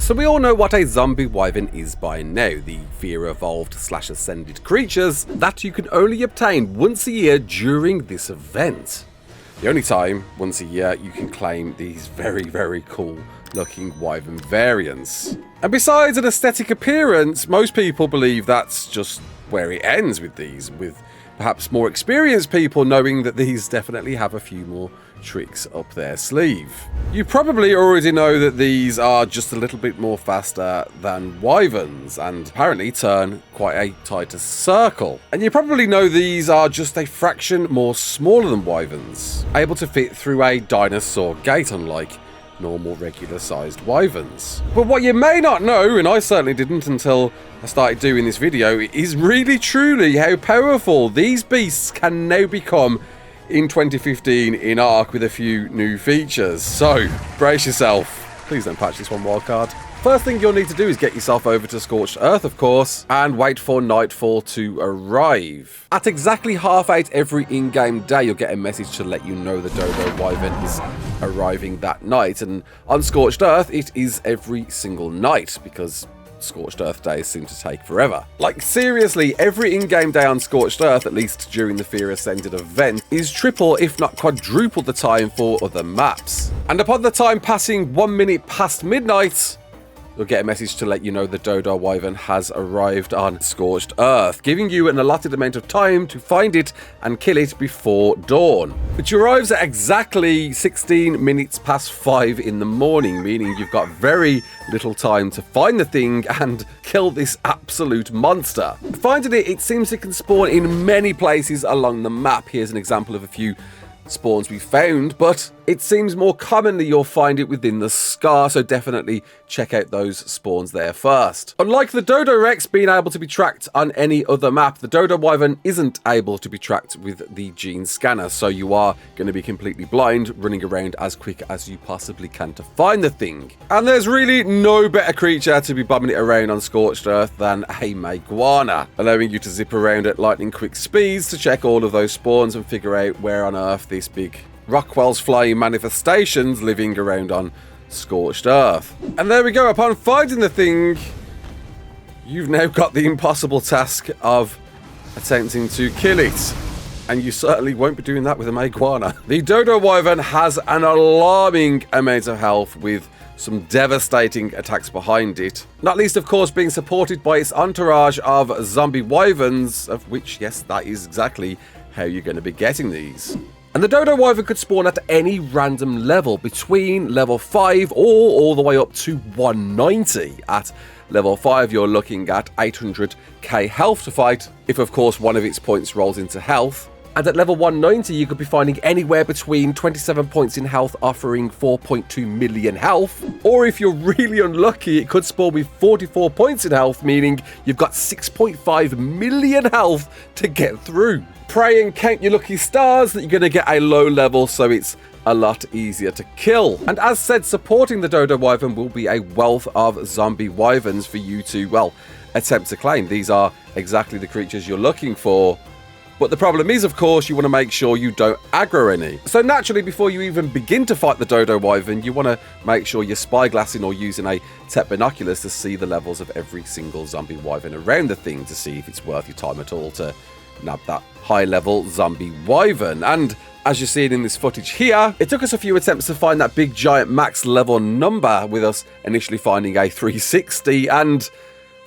So we all know what a zombie wyvern is by now, the fear evolved / ascended creatures that you can only obtain once a year during this event. The only time, once a year, you can claim these very, very cool looking wyvern variants. And besides an aesthetic appearance, most people believe that's just where it ends with these, with perhaps more experienced people knowing that these definitely have a few more tricks up their sleeve. You probably already know that these are just a little bit more faster than wyverns and apparently turn quite a tighter circle. And you probably know these are just a fraction more smaller than wyverns, able to fit through a dinosaur gate unlike normal regular sized wyverns. But what you may not know, and I certainly didn't until I started doing this video, is really truly how powerful these beasts can now become in 2015 in ARK with a few new features. So brace yourself. Please don't patch this one wildcard. First thing you'll need to do is get yourself over to Scorched Earth, of course, and wait for nightfall to arrive. At exactly 8:30 every in-game day, you'll get a message to let you know the Dodowyvern is arriving that night. And on Scorched Earth, it is every single night because Scorched Earth days seem to take forever. Like seriously, every in-game day on Scorched Earth, at least during the ARK Ascended event, is triple if not quadruple the time for other maps. And upon the time passing 1 minute past midnight, you'll get a message to let you know the Dodowyvern has arrived on Scorched Earth, giving you an allotted amount of time to find it and kill it before dawn. Which arrives at exactly 16 minutes past 5 in the morning, meaning you've got very little time to find the thing and kill this absolute monster. Finding it, it seems it can spawn in many places along the map. Here's an example of a few spawns we found, but it seems more commonly you'll find it within the scar, so definitely check out those spawns there first. Unlike the Dodo Rex being able to be tracked on any other map, the Dodowyvern isn't able to be tracked with the gene scanner, so you are going to be completely blind, running around as quick as you possibly can to find the thing. And there's really no better creature to be bombing it around on Scorched Earth than a Maguana, allowing you to zip around at lightning quick speeds to check all of those spawns and figure out where on earth this big Rockwell's flying manifestations living around on Scorched Earth. And there we go, upon finding the thing, you've now got the impossible task of attempting to kill it. And you certainly won't be doing that with a Maguana. The Dodowyvern has an alarming amount of health with some devastating attacks behind it. Not least, of course, being supported by its entourage of zombie wyverns, of which, yes, that is exactly how you're going to be getting these. And the Dodowyvern could spawn at any random level between level 5 or all the way up to 190. At level 5, you're looking at 800k health to fight, if of course one of its points rolls into health. And at level 190, you could be finding anywhere between 27 points in health, offering 4.2 million health. Or if you're really unlucky, it could spawn with 44 points in health, meaning you've got 6.5 million health to get through. Pray and count your lucky stars that you're going to get a low level, so it's a lot easier to kill. And as said, supporting the Dodowyvern will be a wealth of zombie wyverns for you to, well, attempt to claim. These are exactly the creatures you're looking for. But the problem is, of course, you want to make sure you don't aggro any. So naturally, before you even begin to fight the Dodowyvern, you want to make sure you're spyglassing or using a tech binoculars to see the levels of every single zombie wyvern around the thing to see if it's worth your time at all to nab that high-level zombie wyvern. And as you're seeing in this footage here, it took us a few attempts to find that big giant max level number, with us initially finding a 360 and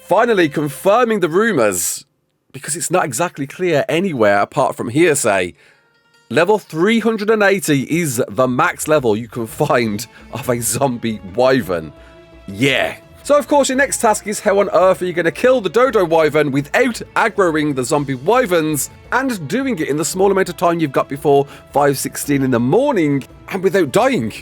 finally confirming the rumours, because it's not exactly clear anywhere apart from hearsay. Level 380 is the max level you can find of a zombie wyvern. Yeah. So of course your next task is how on earth are you going to kill the Dodowyvern without aggroing the zombie wyverns and doing it in the small amount of time you've got before 5:16 in the morning and without dying.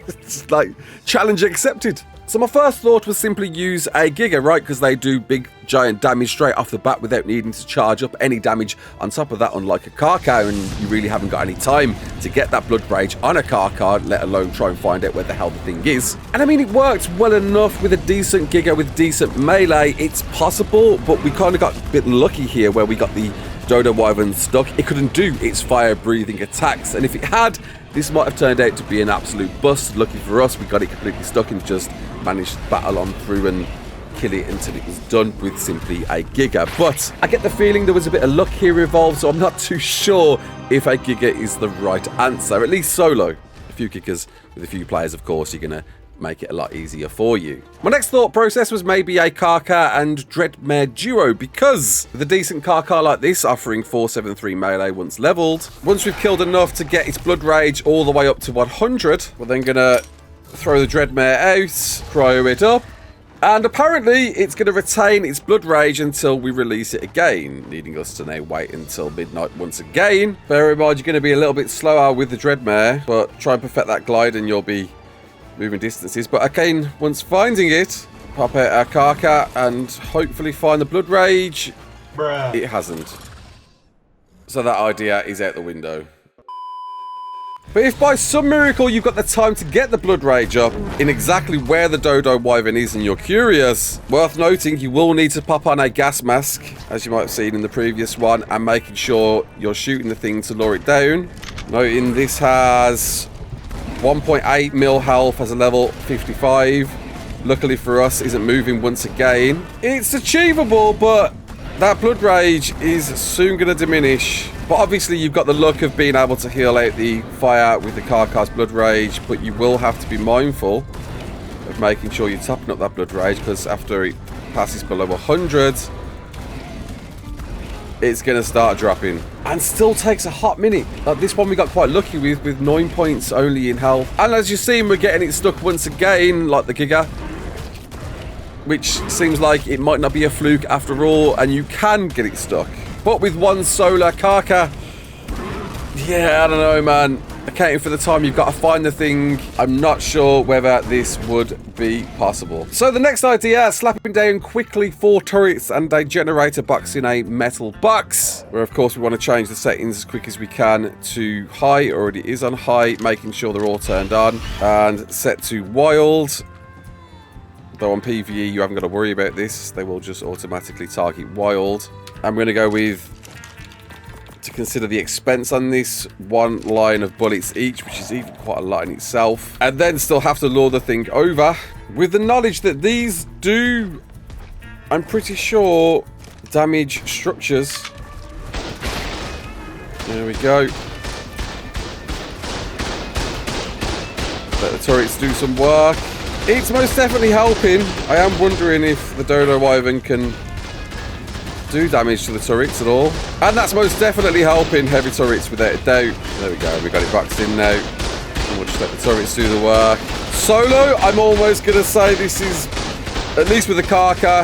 It's like, challenge accepted. So my first thought was simply use a Giga, right? Because they do big, giant damage straight off the bat without needing to charge up any damage on top of that, unlike a car cow, and you really haven't got any time to get that blood rage on a car card, let alone try and find out where the hell the thing is. And I mean, it worked well enough with a decent Giga with decent melee. It's possible, but we kind of got a bit lucky here where we got the Dodowyvern stuck. It couldn't do its fire-breathing attacks, and if it had, this might have turned out to be an absolute bust. Lucky for us, we got it completely stuck in just managed to battle on through and kill it until it was done with simply a Giga. But I get the feeling there was a bit of luck here involved, so I'm not too sure if a Giga is the right answer, at least solo. A few Gigas with a few players, of course, you're going to make it a lot easier for you. My next thought process was maybe a Karka and Dreadmare duo, because with a decent Karka like this offering 473 melee once leveled, once we've killed enough to get its Blood Rage all the way up to 100, we're then going to throw the Dreadmare out, cryo it up, and apparently it's going to retain its Blood Rage until we release it again, needing us to now wait until midnight once again. Bear in mind, you're going to be a little bit slower with the Dreadmare, but try and perfect that glide and you'll be moving distances. But again, once finding it, pop out our Karka and hopefully find the Blood Rage. Bruh. It hasn't. So that idea is out the window. But if by some miracle you've got the time to get the Blood Rage up in exactly where the Dodowyvern is and you're curious, worth noting you will need to pop on a gas mask, as you might have seen in the previous one, and making sure you're shooting the thing to lure it down. Noting this has 1.8 mil health as a level 55. Luckily for us, isn't moving once again. It's achievable, but that Blood Rage is soon going to diminish. But obviously you've got the luck of being able to heal out the fire with the Karka's Blood Rage, but you will have to be mindful of making sure you're topping up that Blood Rage, because after it passes below 100, it's going to start dropping. And still takes a hot minute. Like this one we got quite lucky with 9 points only in health. And as you've seen, we're getting it stuck once again, like the Giga. Which seems like it might not be a fluke after all, and you can get it stuck. But with one solar Karka, yeah, I don't know, man. Accounting for the time you've got to find the thing, I'm not sure whether this would be possible. So the next idea, slapping down quickly 4 turrets and a generator box in a metal box, where of course we want to change the settings as quick as we can to high. It already is on high, making sure they're all turned on, and set to wild. Though on PvE you haven't got to worry about this, they will just automatically target wild. I'm going to go with, to consider the expense on this, 1 line of bullets each, which is even quite a lot in itself, and then still have to lure the thing over, with the knowledge that these do, I'm pretty sure, damage structures. There we go. Let the turrets do some work. It's most definitely helping. I am wondering if the Dodowyvern can do damage to the turrets at all. And that's most definitely helping heavy turrets without a doubt. There we go, we got it boxed in now. And we'll just let the turrets do the work. Solo, I'm almost going to say this is, at least with the Karka,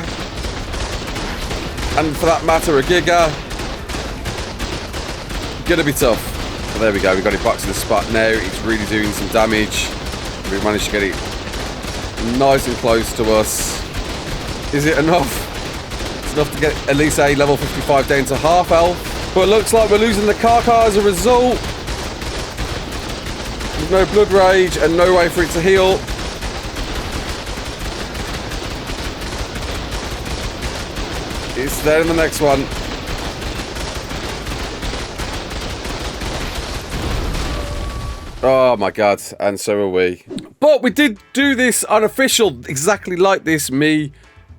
and for that matter a Giga, going to be tough. But there we go, we got it boxed in the spot now. It's really doing some damage. We managed to get it nice and close to us. Is it enough? It's enough to get at least a level 55 down to half health. But it looks like we're losing the Karka as a result. There's no Blood Rage and no way for it to heal. It's there in the next one. Oh my god, and so are we. But we did do this unofficial, exactly like this, me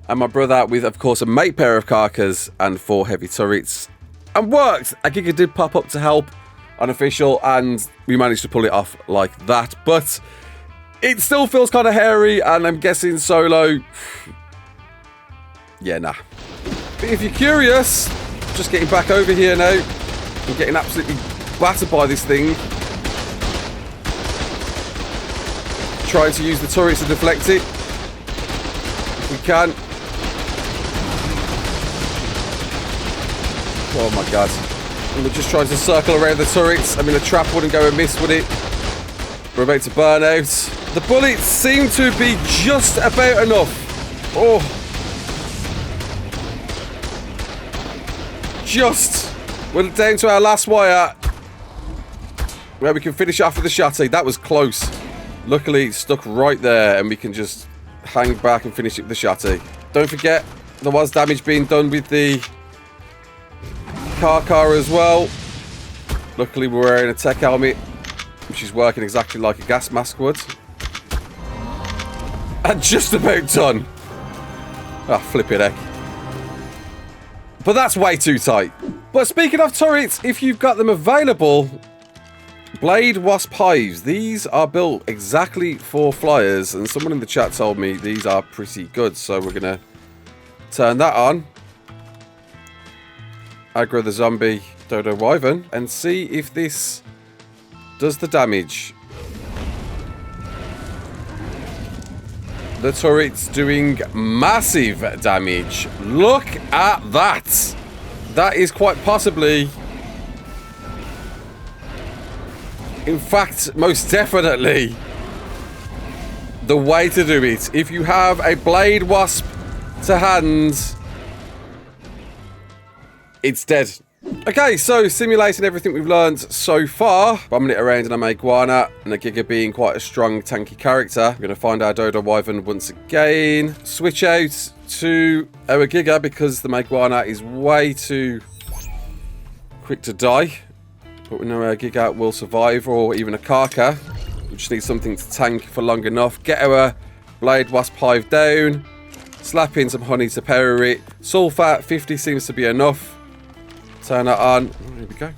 and my brother, with of course a mate pair of Karkas and 4 heavy turrets, and worked. A Giga did pop up to help, unofficial, and we managed to pull it off like that. But it still feels kind of hairy, and I'm guessing solo, yeah, nah. But if you're curious, just getting back over here now, I'm getting absolutely battered by this thing. Trying to use the turrets to deflect it if we can. Oh my god. And we're just trying to circle around the turrets. I mean, a trap wouldn't go amiss, would it? We're about to burn out. The bullets seem to be just about enough. Oh. Just. We're down to our last wire, where we can finish off with the Shatty. That was close. Luckily, it's stuck right there, and we can just hang back and finish it with the Shatty. Don't forget, there was damage being done with the Karka as well. Luckily, we're wearing a tech helmet, which is working exactly like a gas mask would. And just about done. Ah, flipping heck. But that's way too tight. But speaking of turrets, if you've got them available, Bladewasp Hives. These are built exactly for flyers. And someone in the chat told me these are pretty good. So we're going to turn that on. Aggro the zombie Dodowyvern and see if this does the damage. The turret's doing massive damage. Look at that. That is quite possibly, in fact, most definitely the way to do it. If you have a Bladewasp to hand, it's dead. Okay, so simulating everything we've learned so far, bombing it around in a Iguana, and a Giga being quite a strong, tanky character. We're going to find our Dodowyvern once again. Switch out to our Giga because the Iguana is way too quick to die. But we know our Giga will survive, or even a Karka. We just need something to tank for long enough. Get our Bladewasp Hive down. Slap in some honey to power it. Sulfur 50 seems to be enough. Turn that on. Oh, here we go.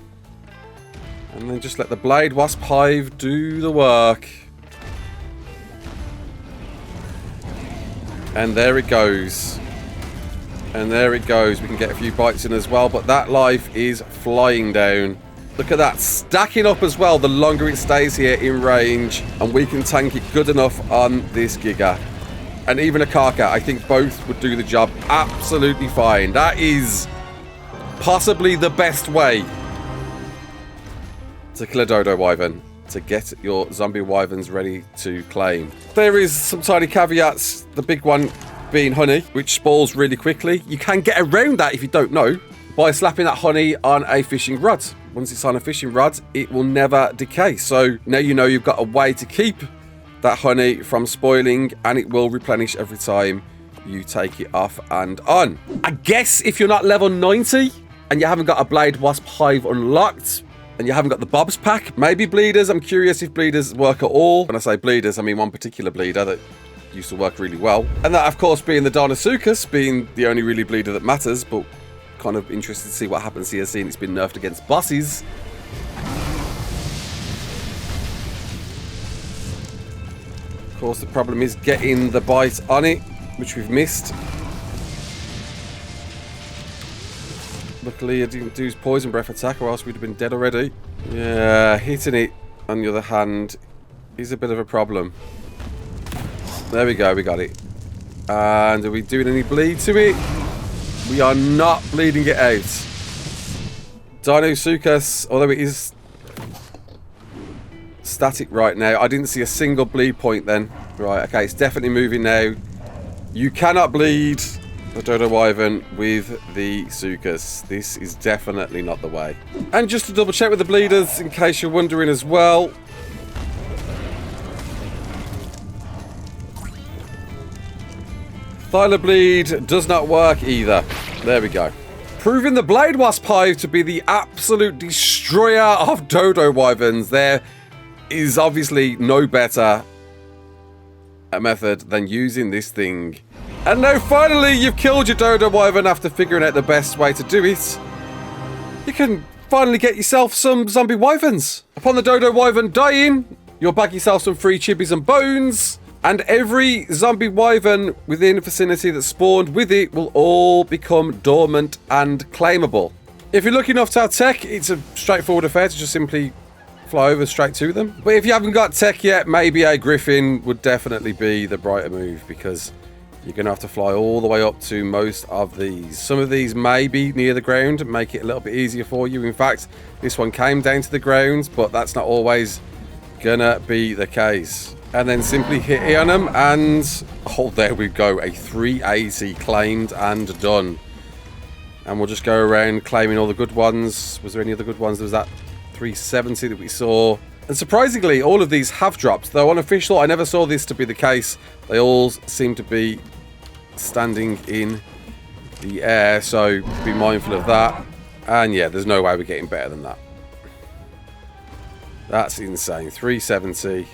And then just let the Bladewasp Hive do the work. And there it goes. And there it goes. We can get a few bites in as well. But that life is flying down. Look at that. Stacking up as well the longer it stays here in range. And we can tank it good enough on this Giga. And even a Karka. I think both would do the job absolutely fine. That is possibly the best way to kill a Dodowyvern, to get your zombie wyverns ready to claim. There is some tiny caveats, the big one being honey, which spawns really quickly. You can get around that if you don't know, by slapping that honey on a fishing rod. Once it's on a fishing rod, it will never decay. So now you know you've got a way to keep that honey from spoiling, and it will replenish every time you take it off and on. I guess if you're not level 90, and you haven't got a Bladewasp Hive unlocked, and you haven't got the Bobs pack, maybe bleeders. I'm curious if bleeders work at all. When I say bleeders, I mean one particular bleeder that used to work really well. And that, of course, being the Darnasuchus, being the only really bleeder that matters, but kind of interested to see what happens here, seeing it's been nerfed against bosses. Of course, the problem is getting the bite on it, which we've missed. Luckily, I didn't do his poison breath attack, or else we'd have been dead already. Yeah, hitting it, on the other hand, is a bit of a problem. There we go, we got it. And are we doing any bleed to it? We are not bleeding it out. Darnasuchus, although it is static right now, I didn't see a single bleed point then. Right, okay, it's definitely moving now. You cannot bleed the Dodowyvern with the Suchus. This is definitely not the way. And just to double check with the bleeders, in case you're wondering as well. Thyla bleed does not work either. There we go. Proving the Bladewasp Hive to be the absolute destroyer of Dodowyverns. There is obviously no better method than using this thing. And now finally you've killed your Dodowyvern after figuring out the best way to do it. You can finally get yourself some zombie wyverns. Upon the Dodowyvern dying, you'll bag yourself some free chibbies and bones. And every zombie wyvern within the vicinity that spawned with it will all become dormant and claimable. If you're lucky enough to have tech, it's a straightforward affair to just simply fly over straight to them. But if you haven't got tech yet, maybe a griffin would definitely be the brighter move, because you're going to have to fly all the way up to most of these. Some of these may be near the ground and make it a little bit easier for you. In fact, this one came down to the ground, but that's not always going to be the case. And then simply hit E on them, and oh, there we go. A 380 claimed and done. And we'll just go around claiming all the good ones. Was there any other good ones? There was that 370 that we saw. And surprisingly, all of these have dropped. Though unofficial, I never saw this to be the case. They all seem to be standing in the air, so be mindful of that. And yeah, there's no way we're getting better than that. That's insane. 370.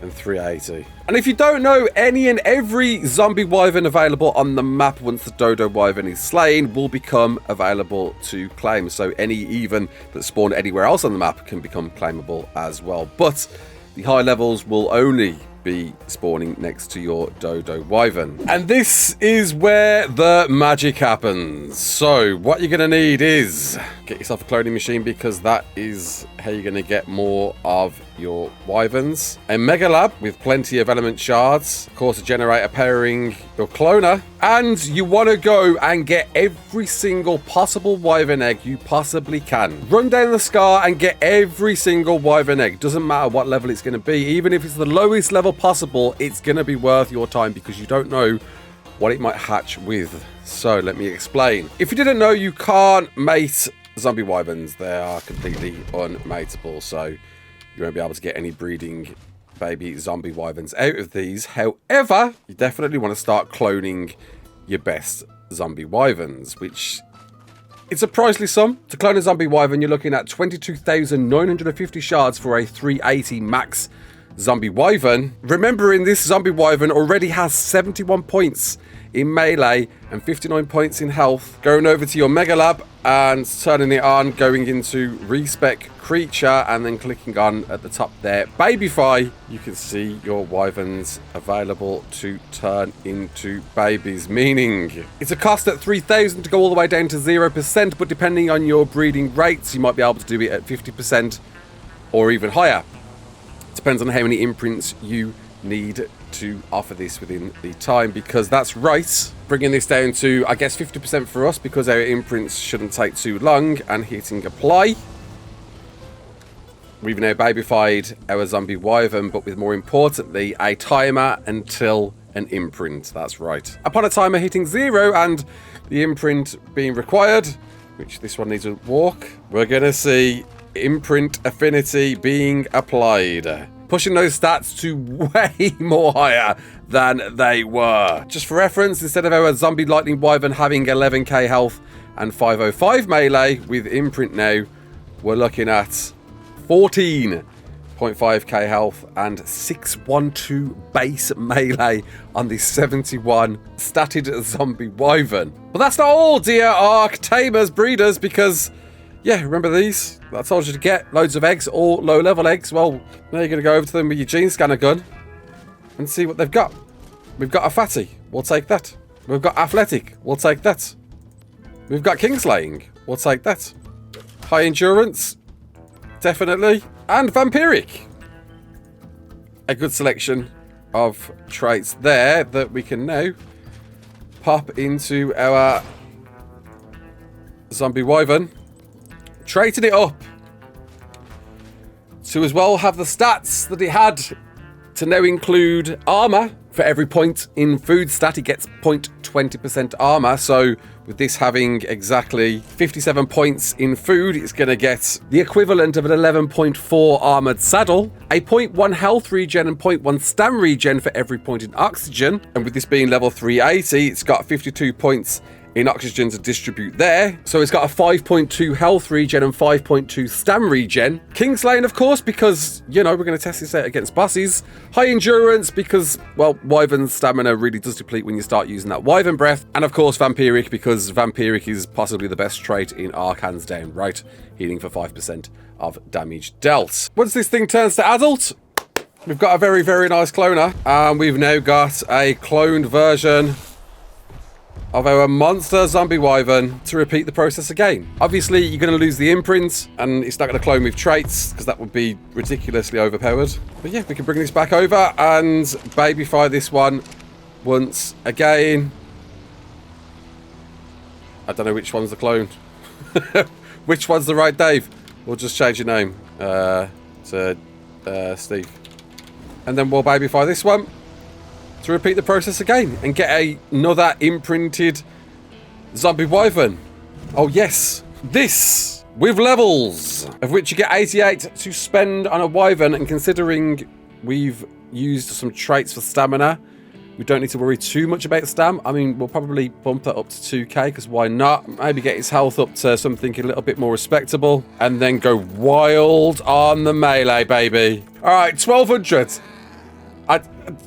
and 380. And if you don't know, any and every zombie wyvern available on the map once the Dodo wyvern is slain will become available to claim. So any even that spawn anywhere else on the map can become claimable as well. But the high levels will only be spawning next to your Dodo wyvern. And this is where the magic happens. So what you're going to need is get yourself a cloning machine, because that is how you're going to get more of your wyverns. A mega lab with plenty of element shards, of course a generator powering your cloner, and you want to go and get every single possible wyvern egg you possibly can. Run down the scar and get every single wyvern egg. Doesn't matter what level it's going to be, even if it's the lowest level possible, it's going to be worth your time, because you don't know what it might hatch with. So let me explain. If you didn't know, you can't mate zombie wyverns. They are completely unmateable, so you won't be able to get any breeding baby zombie wyverns out of these. However, you definitely want to start cloning your best zombie wyverns, which it's a pricely sum. To clone a zombie wyvern, you're looking at 22,950 shards for a 380 max zombie wyvern. Remembering this zombie wyvern already has 71 points in melee and 59 points in health. Going over to your mega lab and turning it on, going into respec creature, and then clicking on at the top there babyfy, you can see your wyverns available to turn into babies, meaning it's a cost at 3,000 to go all the way down to 0%, but depending on your breeding rates, you might be able to do it at 50% or even higher. Depends on how many imprints you need to offer this within the time, because that's right, bringing this down to, I guess, 50% for us, because our imprints shouldn't take too long, and hitting apply. We've now babyfied our zombie wyvern, but with, more importantly, a timer until an imprint. That's right. Upon a timer hitting 0 and the imprint being required, which this one needs a walk, we're going to see imprint affinity being applied, pushing those stats to way more higher than they were. Just for reference, instead of our zombie lightning wyvern having 11k health and 505 melee, with imprint now, we're looking at 14.5k health and 612 base melee on the 71 statted zombie wyvern. But that's not all, dear ARK tamers, breeders, because yeah, remember these? I told you to get loads of eggs, all low-level eggs. Well, now you're going to go over to them with your gene scanner gun and see what they've got. We've got a fatty. We'll take that. We've got athletic. We'll take that. We've got kingslaying. We'll take that. High endurance. Definitely. And vampiric. A good selection of traits there that we can now pop into our zombie wyvern. Traded it up to as well have the stats that it had to now include armor. For every point in food stat, it gets 0.20% armor. So with this having exactly 57 points in food, it's going to get the equivalent of an 11.4 armored saddle, a 0.1 health regen and 0.1 stam regen for every point in oxygen. And with this being level 380, it's got 52 points in oxygen to distribute there. So it's got a 5.2 health regen and 5.2 stam regen. Kingslaying, of course, because, you know, we're going to test this out against bosses. High endurance, because, well, wyvern stamina really does deplete when you start using that wyvern breath. And, of course, vampiric, because vampiric is possibly the best trait in ARK, hands down, right? Healing for 5% of damage dealt. Once this thing turns to adult, we've got a very, very nice cloner. And we've now got a cloned version of our monster zombie wyvern to repeat the process again. Obviously, you're going to lose the imprint, and it's not going to clone with traits, because that would be ridiculously overpowered. But yeah, we can bring this back over and babyfy this one once again. I don't know which one's the clone. Which one's the right Dave? We'll just change your name to Steve. And then we'll babyfy this one to repeat the process again and get another imprinted zombie wyvern. Oh yes, this with levels, of which you get 88 to spend on a wyvern, and considering we've used some traits for stamina, we don't need to worry too much about stam. I mean, we'll probably bump that up to 2k, because why not? Maybe get his health up to something a little bit more respectable, and then go wild on the melee, baby. All right, 1200.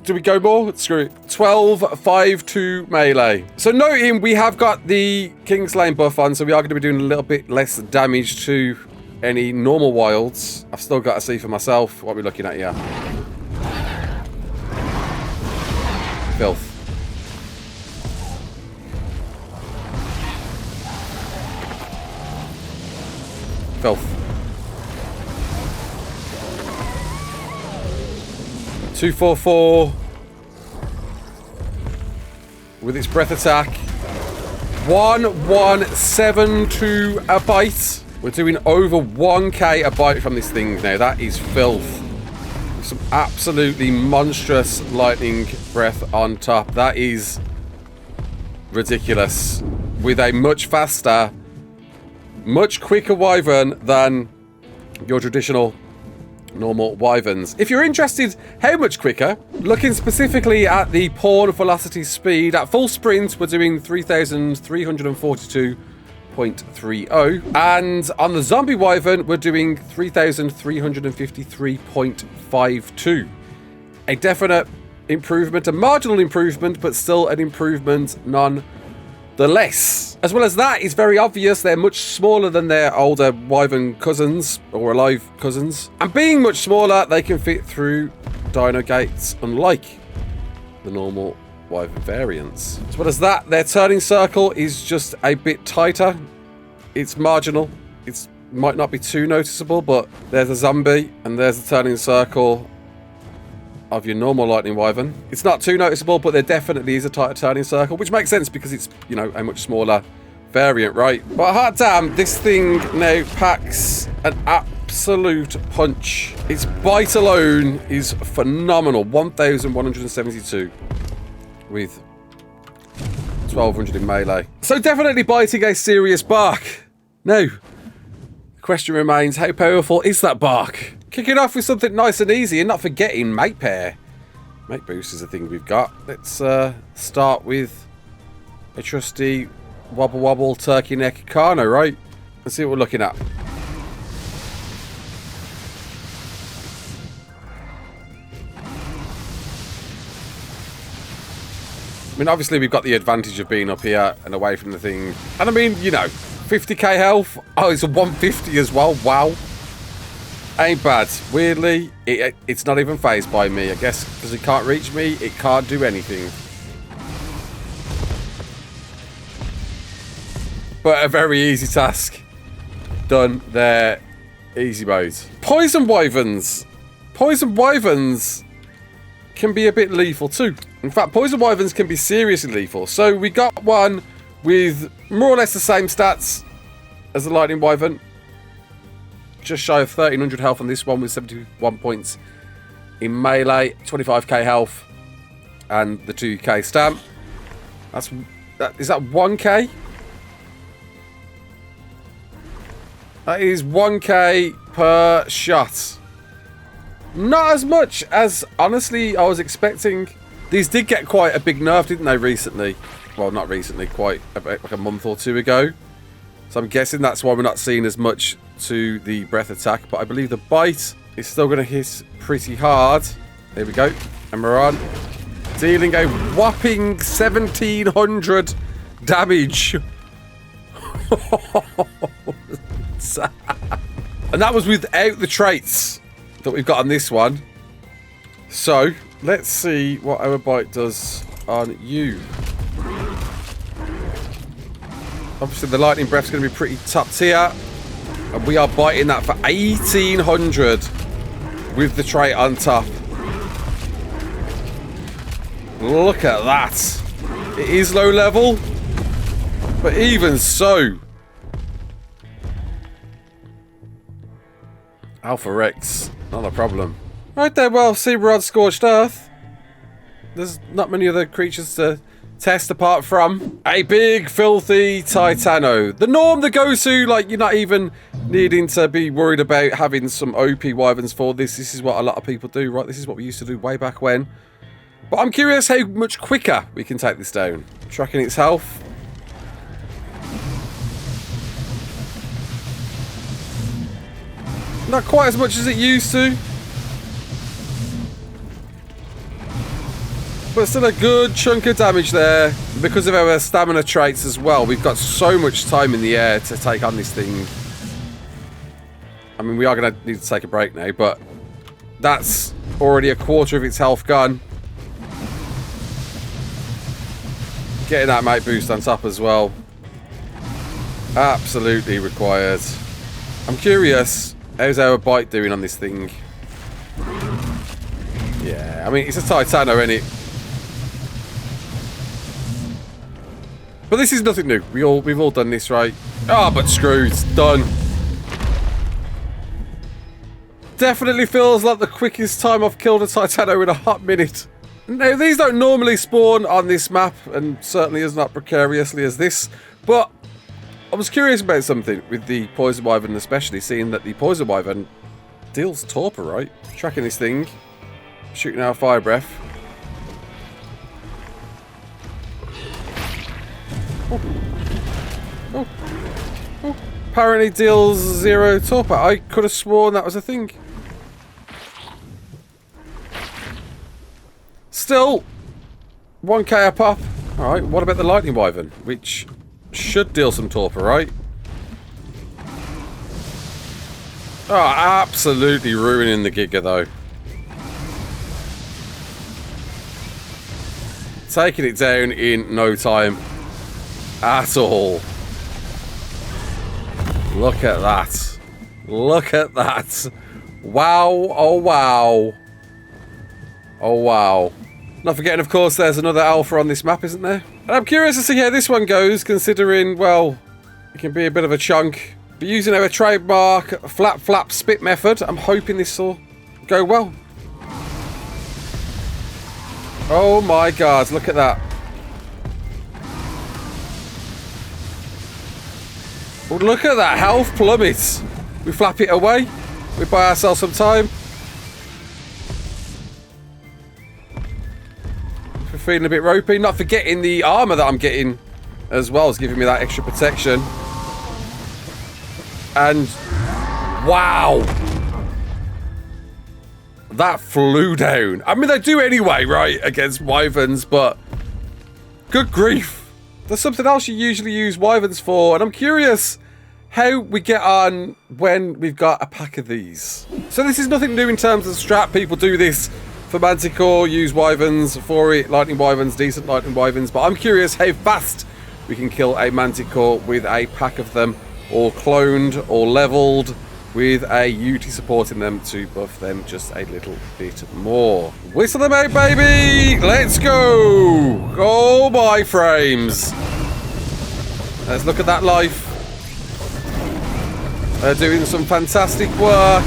Do we go more? Screw it. 12, 5 to melee. So noting we have got the Kingslayer buff on, so we are going to be doing a little bit less damage to any normal wilds. I've still got to see for myself what we're looking at here. Filth. Filth. 244 with its breath attack. 1172 a bite. We're doing over 1k a bite from this thing now. That is filth. Some absolutely monstrous lightning breath on top. That is ridiculous. With a much faster, much quicker wyvern than your traditional normal wyverns. If you're interested how much quicker, looking specifically at the pawn velocity speed, at full sprint we're doing 3,342.30, and on the zombie wyvern we're doing 3,353.52. A definite improvement, a marginal improvement, but still an improvement nonetheless. As well as that, it's very obvious they're much smaller than their older wyvern cousins, or alive cousins. And being much smaller, they can fit through dino gates, unlike the normal wyvern variants. As well as that, their turning circle is just a bit tighter. It's marginal. It might not be too noticeable, but there's a zombie, and there's the turning circle of your normal lightning wyvern. It's not too noticeable, but there definitely is a tighter turning circle, which makes sense because it's, you know, a much smaller variant, right? But hot damn, this thing now packs an absolute punch. Its bite alone is phenomenal. 1,172 with 1,200 in melee. So definitely biting a serious bark. Now, the question remains, how powerful is that bark? Kicking off with something nice and easy and not forgetting mate pair. Mate boost is a thing we've got. Let's start with a trusty wobble wobble turkey neck Carno, right? Let's see what we're looking at. I mean, obviously we've got the advantage of being up here and away from the thing. And I mean, you know, 50k health. Oh, it's a 150 as well. Wow. Ain't bad. Weirdly, it's not even phased by me. I guess because it can't reach me, it can't do anything. But a very easy task. Done there. Easy mode. Poison wyverns. Poison wyverns can be a bit lethal too. In fact, poison wyverns can be seriously lethal. So we got one with more or less the same stats as the lightning wyvern. Just shy of 1,300 health on this one with 71 points in melee, 25k health, and the 2k stamp. Is that 1k? That is 1k per shot. Not as much as, honestly, I was expecting. These did get quite a big nerf, didn't they, recently? Well, not recently, quite like a month or two ago. So I'm guessing that's why we're not seeing as much to the breath attack. But I believe the bite is still going to hit pretty hard. There we go. And we're on. Dealing a whopping 1,700 damage. And that was without the traits that we've got on this one. So, let's see what our bite does on you. Obviously, the lightning breath's going to be pretty top tier. And we are biting that for 1,800 with the trait on top. Look at that. It is low level. But even so. Alpha Rex. Not a problem. Right there, well, see we're on Scorched Earth. There's not many other creatures to test apart from a big filthy Titano. The norm, the go-to, like you're not even needing to be worried about having some OP wyverns for this. This is what a lot of people do, right? This is what we used to do way back when. But I'm curious how much quicker we can take this down. Tracking its health. Not quite as much as it used to. but still a good chunk of damage there. Because of our stamina traits as well, we've got so much time in the air to take on this thing. I mean, we are going to need to take a break now, but that's already a quarter of its health gone. Getting that mate boost on top as well. Absolutely required. I'm curious, how's our bite doing on this thing? Yeah, I mean, it's a Titano, isn't it? But this is nothing new. We've all done this, right? Ah, but screw, it's done. Definitely feels like the quickest time I've killed a Titano in a hot minute. Now, these don't normally spawn on this map, and certainly as not precariously as this, but I was curious about something with the Poison Wyvern, especially seeing that the Poison Wyvern deals torpor, right? Tracking this thing, shooting out fire breath. Oh. Oh. Oh. Apparently deals 0 torpor. I could have sworn that was a thing. Still, 1k a pop. Alright, what about the Lightning Wyvern? Which should deal some torpor, right? Oh, absolutely ruining the Giga, though. Taking it down in no time at all. Look at that. Look at that. Wow, oh wow. Oh wow. Not forgetting, of course, there's another alpha on this map, isn't there? And I'm curious to see how this one goes, considering, well, it can be a bit of a chunk. But using our trademark flap flap spit method, I'm hoping this will go well. Oh my god, look at that. Oh, look at that health plummet. We flap it away. We buy ourselves some time. We're feeling a bit ropey. Not forgetting the armor that I'm getting as well is giving me that extra protection. And wow. That flew down. I mean, they do anyway, right, against Wyverns, but good grief. There's something else you usually use Wyverns for, and I'm curious how we get on when we've got a pack of these. So this is nothing new in terms of strat. People do this for Manticore, use Wyverns for it, Lightning Wyverns, decent Lightning Wyverns, but I'm curious how fast we can kill a Manticore with a pack of them, all cloned or leveled, with a UT supporting them to buff them just a little bit more. Whistle them out, baby! Let's go! Oh my frames! Let's look at that life. They're doing some fantastic work.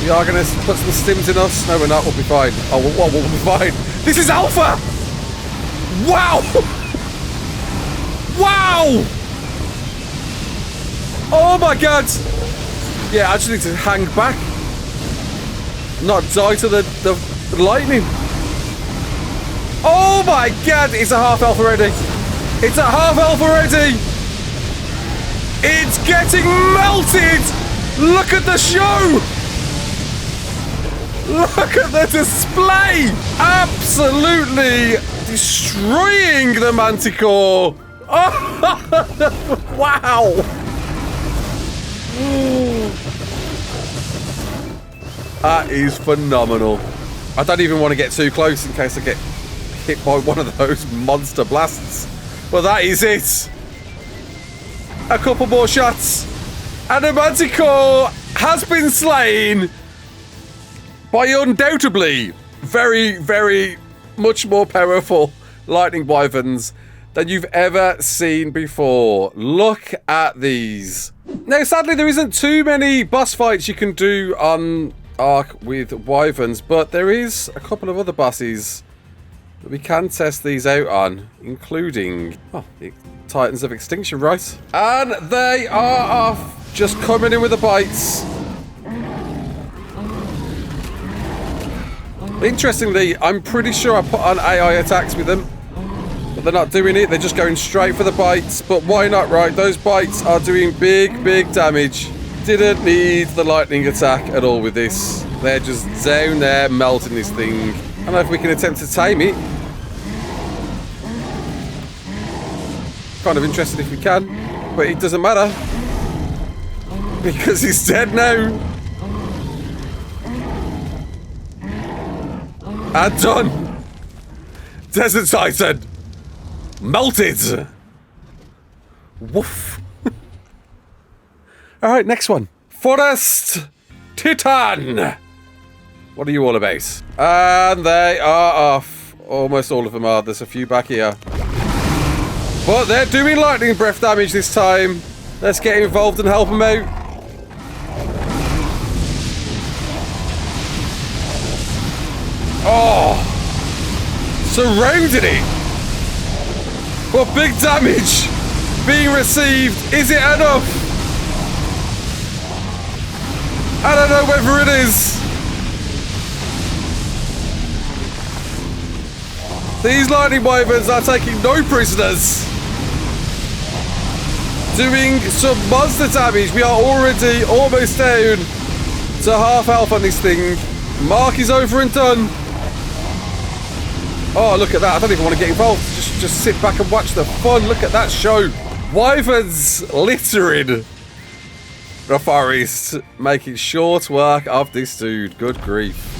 We are going to put some stims in us. No, we're not. We'll be fine. Oh, we'll be fine. This is Alpha! Wow! Wow! Oh my god! Yeah, I just need to hang back. Not die to the lightning. Oh my god, it's a half elf already. It's a half elf already. It's getting melted. Look at the show. Look at the display. Absolutely destroying the Manticore. Oh, wow. That is phenomenal. I don't even want to get too close in case I get hit by one of those monster blasts. Well, that is it. A couple more shots. And the Manticore has been slain by undoubtedly very, very much more powerful Lightning Wyverns than you've ever seen before. Look at these. Now, sadly, there isn't too many boss fights you can do on ARK with Wyverns, but there is a couple of other bosses that we can test these out on, including the Titans of Extinction, right? And they are off, just coming in with the bites. Interestingly, I'm pretty sure I put on AI attacks with them, but they're not doing it. They're just going straight for the bites. But why not, right? Those bites are doing big, big damage. Didn't need the lightning attack at all with this. They're just down there melting this thing. I don't know if we can attempt to tame it. Kind of interested if we can, but it doesn't matter. Because he's dead now. And done. Desert Titan. Melted. Woof. Alright, next one. Forest Titan. What are you all about? And they are off. Almost all of them are. There's a few back here. But they're doing lightning breath damage this time. Let's get involved and help them out. Oh! Surrounded it! But big damage being received. Is it enough? I don't know whether it is. These lightning wyverns are taking no prisoners. Doing some monster damage. We are already almost down to half health on this thing. Mark is over and done. Oh, look at that. I don't even want to get involved. Just sit back and watch the fun. Look at that show. Wyverns littering the forest, making short work of this dude. Good grief.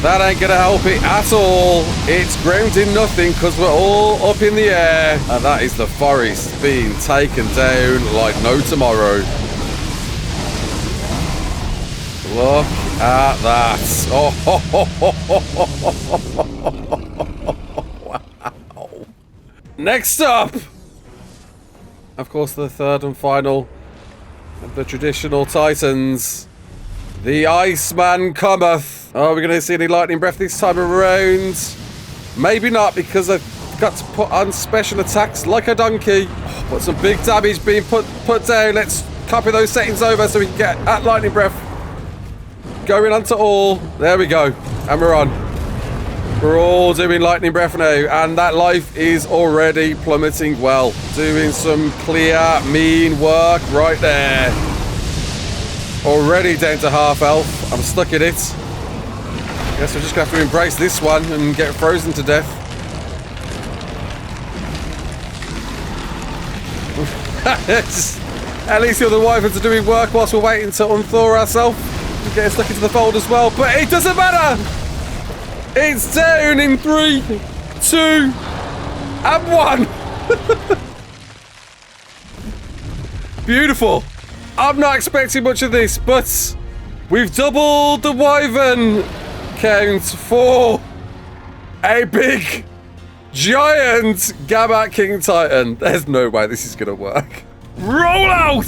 That ain't gonna help it at all. It's grounding nothing because we're all up in the air. And that is the forest being taken down like no tomorrow. Look at that. Oh, ho, ho, ho, ho, ho, ho. Wow. Next up, of course, the third and final of the traditional Titans. The Iceman cometh. Are we going to see any lightning breath this time around? Maybe not, because I've got to put on special attacks like a donkey. But some big damage being put down. Let's copy those settings over so we can get at lightning breath. Going on to all. There we go. And we're on. We're all doing lightning breath now. And that life is already plummeting well. Doing some clear, mean work right there. Already down to half health. I'm stuck in it. Guess we're just going to have to embrace this one and get frozen to death. At least the other wyverns are doing work whilst we're waiting to unthaw ourselves. We're getting stuck into the fold as well. But it doesn't matter! It's down in 3, 2, and 1. Beautiful. I'm not expecting much of this, but we've doubled the wyvern count for a big, giant Gamma King Titan. There's no way this is going to work. Roll out!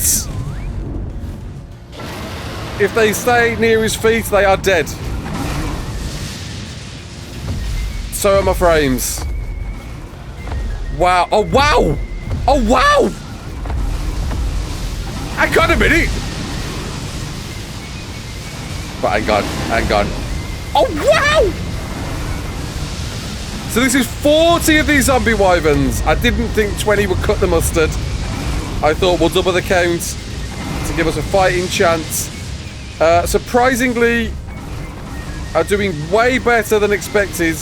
If they stay near his feet, they are dead. So are my frames. Wow. Oh, wow! Oh, wow! Hang on a minute! But hang on. Oh, wow! So this is 40 of these zombie wyverns. I didn't think 20 would cut the mustard. I thought we'll double the count to give us a fighting chance. Surprisingly, are doing way better than expected.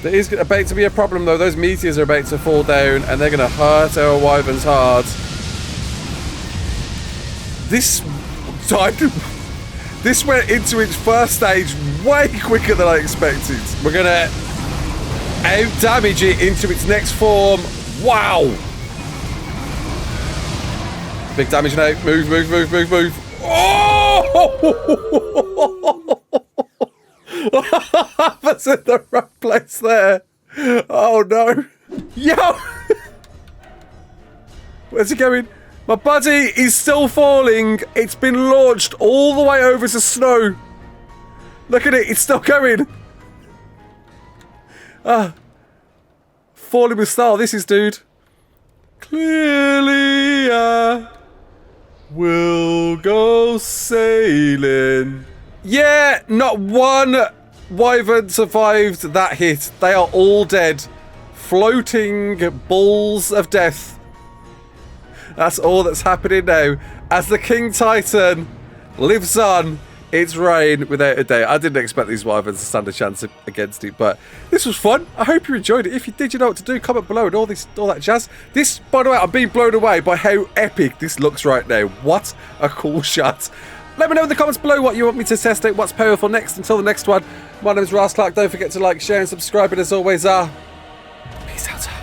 There is about to be a problem though. Those meteors are about to fall down and they're going to hurt our wyverns hard. This went into its first stage way quicker than I expected. We're going to out-damage it into its next form. Wow! Big damage now. Move, move, move, move, move. Oh! I was in the wrong place there. Oh no. Yo! Where's it going? My buddy is still falling. It's been launched all the way over to snow. Look at it. It's still going. Falling with style. This is, dude. Clearly, we'll go sailing. Yeah, not one wyvern survived that hit. They are all dead. Floating balls of death. That's all that's happening now. As the King Titan lives on It's rain without a doubt. I didn't expect these Wyverns to stand a chance against it, but this was fun. I hope you enjoyed it. If you did, you know what to do. Comment below and all that jazz. This, by the way, I'm being blown away by how epic this looks right now. What a cool shot. Let me know in the comments below what you want me to test out, what's powerful next. Until the next one, my name is Raasclark. Don't forget to like, share, and subscribe. And as always, peace out.